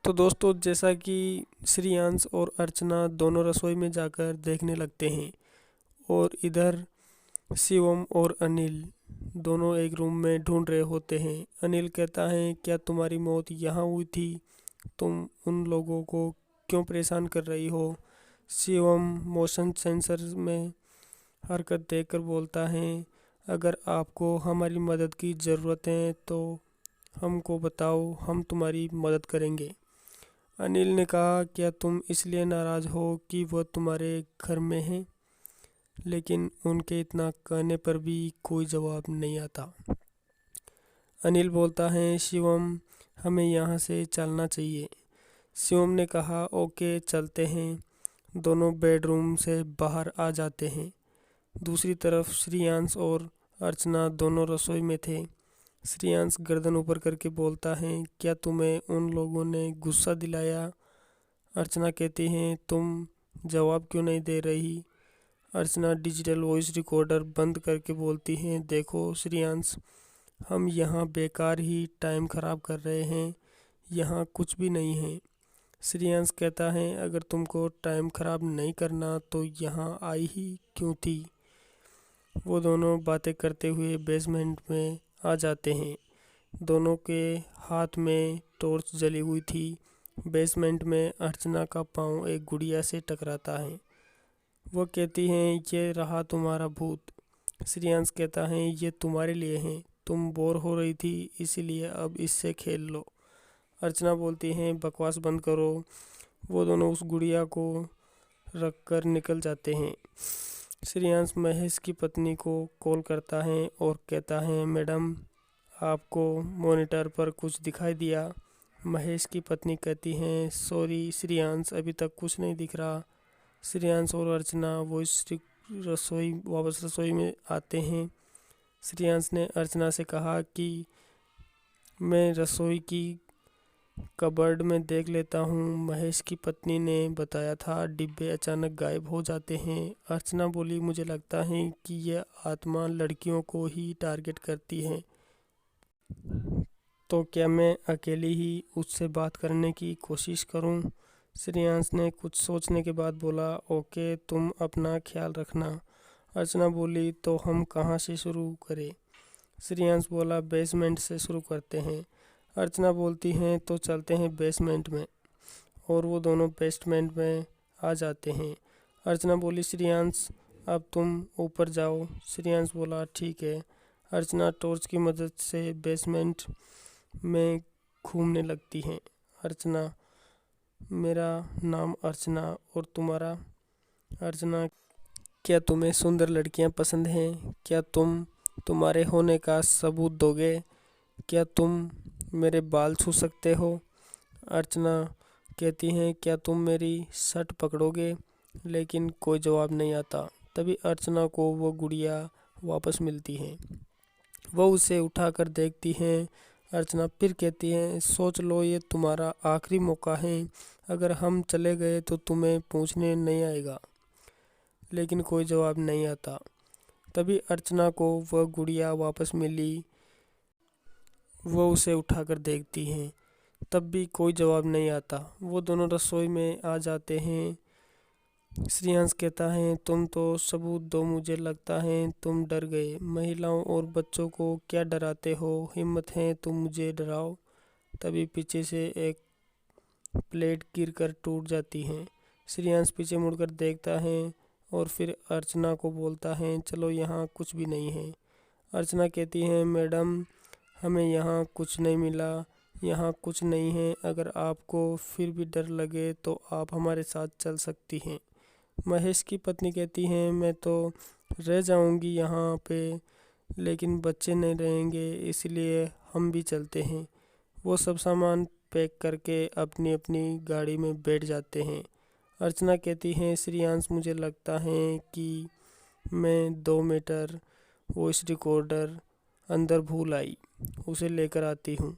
तो दोस्तों, जैसा कि श्रेयांश और अर्चना दोनों रसोई में जाकर देखने लगते हैं और इधर शिवम और अनिल दोनों एक रूम में ढूंढ रहे होते हैं। अनिल कहता है, क्या तुम्हारी मौत यहाँ हुई थी? तुम उन लोगों को क्यों परेशान कर रही हो? शिवम मोशन सेंसर में हरकत देखकर बोलता है, अगर आपको हमारी मदद की ज़रूरत है तो हमको बताओ, हम तुम्हारी मदद करेंगे। अनिल ने कहा, क्या तुम इसलिए नाराज़ हो कि वह तुम्हारे घर में हैं? लेकिन उनके इतना कहने पर भी कोई जवाब नहीं आता। अनिल बोलता है, शिवम, हमें यहाँ से चलना चाहिए। शिवम ने कहा, ओके चलते हैं। दोनों बेडरूम से बाहर आ जाते हैं। दूसरी तरफ श्रेयांश और अर्चना दोनों रसोई में थे। श्रेयांश गर्दन ऊपर करके बोलता है, क्या तुम्हें उन लोगों ने गुस्सा दिलाया? अर्चना कहती है, तुम जवाब क्यों नहीं दे रही? अर्चना डिजिटल वॉइस रिकॉर्डर बंद करके बोलती है, देखो श्रेयांश, हम यहाँ बेकार ही टाइम ख़राब कर रहे हैं, यहाँ कुछ भी नहीं है। श्रेयांश कहता है, अगर तुमको टाइम ख़राब नहीं करना तो यहाँ आई ही क्यों थी? वो दोनों बातें करते हुए बेसमेंट में आ जाते हैं। दोनों के हाथ में टॉर्च जली हुई थी। बेसमेंट में अर्चना का पाँव एक गुड़िया से टकराता है। वो कहती हैं, ये रहा तुम्हारा भूत। श्रेयांश कहता है, ये तुम्हारे लिए है, तुम बोर हो रही थी इसीलिए अब इससे खेल लो। अर्चना बोलती हैं, बकवास बंद करो। वो दोनों उस गुड़िया को रख कर निकल जाते हैं। श्रेयांश महेश की पत्नी को कॉल करता है और कहता है, मैडम, आपको मॉनिटर पर कुछ दिखाई दिया? महेश की पत्नी कहती हैं, सॉरी श्रेयांश, अभी तक कुछ नहीं दिख रहा। श्रेयांश और अर्चना वो इस वापस रसोई में आते हैं। श्रेयांश ने अर्चना से कहा कि मैं रसोई की कबर्ड में देख लेता हूँ। महेश की पत्नी ने बताया था डिब्बे अचानक गायब हो जाते हैं। अर्चना बोली, मुझे लगता है कि यह आत्मा लड़कियों को ही टारगेट करती है, तो क्या मैं अकेली ही उससे बात करने की कोशिश करूं? श्रेयांश ने कुछ सोचने के बाद बोला, ओके, तुम अपना ख्याल रखना। अर्चना बोली, तो हम कहाँ से शुरू करें? श्रेयांश बोला, बेसमेंट से शुरू करते हैं। अर्चना बोलती हैं, तो चलते हैं बेसमेंट में। और वो दोनों बेसमेंट में आ जाते हैं। अर्चना बोली, श्रेयांश, अब तुम ऊपर जाओ। श्रेयांश बोला, ठीक है। अर्चना टॉर्च की मदद से बेसमेंट में घूमने लगती हैं। अर्चना, मेरा नाम अर्चना और तुम्हारा? अर्चना, क्या तुम्हें सुंदर लड़कियां पसंद हैं? क्या तुम तुम्हारे होने का सबूत दोगे? क्या तुम मेरे बाल छू सकते हो? अर्चना कहती हैं, क्या तुम मेरी शर्ट पकड़ोगे? लेकिन कोई जवाब नहीं आता। तभी अर्चना को वो गुड़िया वापस मिलती है। वो उसे उठाकर देखती हैं। अर्चना फिर कहती है, सोच लो, ये तुम्हारा आखिरी मौका है। अगर हम चले गए तो तुम्हें पूछने नहीं आएगा। लेकिन कोई जवाब नहीं आता। तभी अर्चना को वह गुड़िया वापस मिली। वो उसे उठाकर देखती हैं, तब भी कोई जवाब नहीं आता। वो दोनों रसोई में आ जाते हैं। श्रेयांश कहता है, तुम तो सबूत दो, मुझे लगता है तुम डर गए। महिलाओं और बच्चों को क्या डराते हो? हिम्मत है तो मुझे डराओ। तभी पीछे से एक प्लेट गिरकर टूट जाती है। श्रेयांश पीछे मुड़कर देखता है और फिर अर्चना को बोलता है, चलो, यहाँ कुछ भी नहीं है। अर्चना कहती है, मैडम, हमें यहाँ कुछ नहीं मिला, यहाँ कुछ नहीं है। अगर आपको फिर भी डर लगे तो आप हमारे साथ चल सकती हैं। महेश की पत्नी कहती है, मैं तो रह जाऊंगी यहाँ पे, लेकिन बच्चे नहीं रहेंगे, इसलिए हम भी चलते हैं। वो सब सामान पैक करके अपनी अपनी गाड़ी में बैठ जाते हैं। अर्चना कहती है, श्रेयांश, मुझे लगता है कि मैं 2 मीटर वॉइस रिकॉर्डर अंदर भूल आई, उसे लेकर आती हूँ।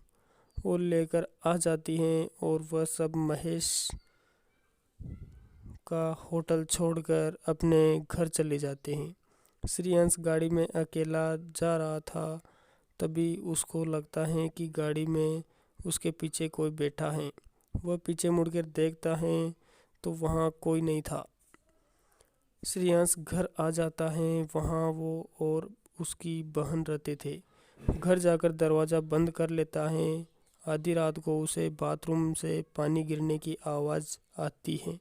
वो लेकर आ जाती हैं और वह सब महेश का होटल छोड़कर अपने घर चले जाते हैं। श्रेयांश गाड़ी में अकेला जा रहा था। तभी उसको लगता है कि गाड़ी में उसके पीछे कोई बैठा है। वह पीछे मुड़कर देखता है तो वहाँ कोई नहीं था। श्रेयांश घर आ जाता है, वहाँ वो और उसकी बहन रहते थे। घर जाकर दरवाज़ा बंद कर लेता है। आधी रात को उसे बाथरूम से पानी गिरने की आवाज़ आती है।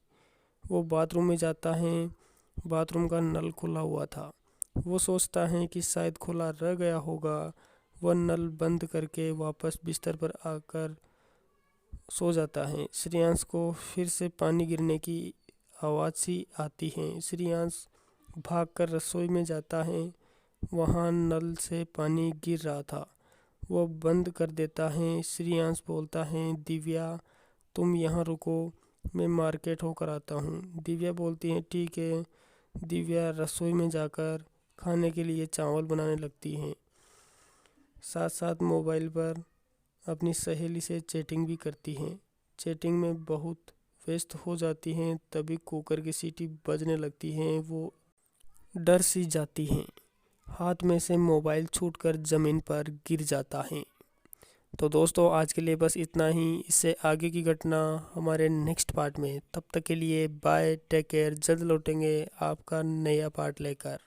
वो बाथरूम में जाता है। बाथरूम का नल खुला हुआ था। वो सोचता है कि शायद खुला रह गया होगा। वह नल बंद करके वापस बिस्तर पर आकर सो जाता है। श्रेयांश को फिर से पानी गिरने की आवाज़ सी आती है। श्रेयांश भागकर रसोई में जाता है। वहाँ नल से पानी गिर रहा था। वह बंद कर देता है। श्रेयांश बोलता है, दिव्या तुम यहाँ रुको, मैं मार्केट होकर आता हूँ। दिव्या बोलती है ठीक है। दिव्या रसोई में जाकर खाने के लिए चावल बनाने लगती है। साथ साथ मोबाइल पर अपनी सहेली से चैटिंग भी करती हैं। चैटिंग में बहुत व्यस्त हो जाती हैं। तभी कुकर की सीटी बजने लगती है। वो डर सी जाती हैं। हाथ में से मोबाइल छूटकर ज़मीन पर गिर जाता है। तो दोस्तों आज के लिए बस इतना ही। इससे आगे की घटना हमारे नेक्स्ट पार्ट में। तब तक के लिए बाय, टेक केयर। जल्द लौटेंगे आपका नया पार्ट लेकर।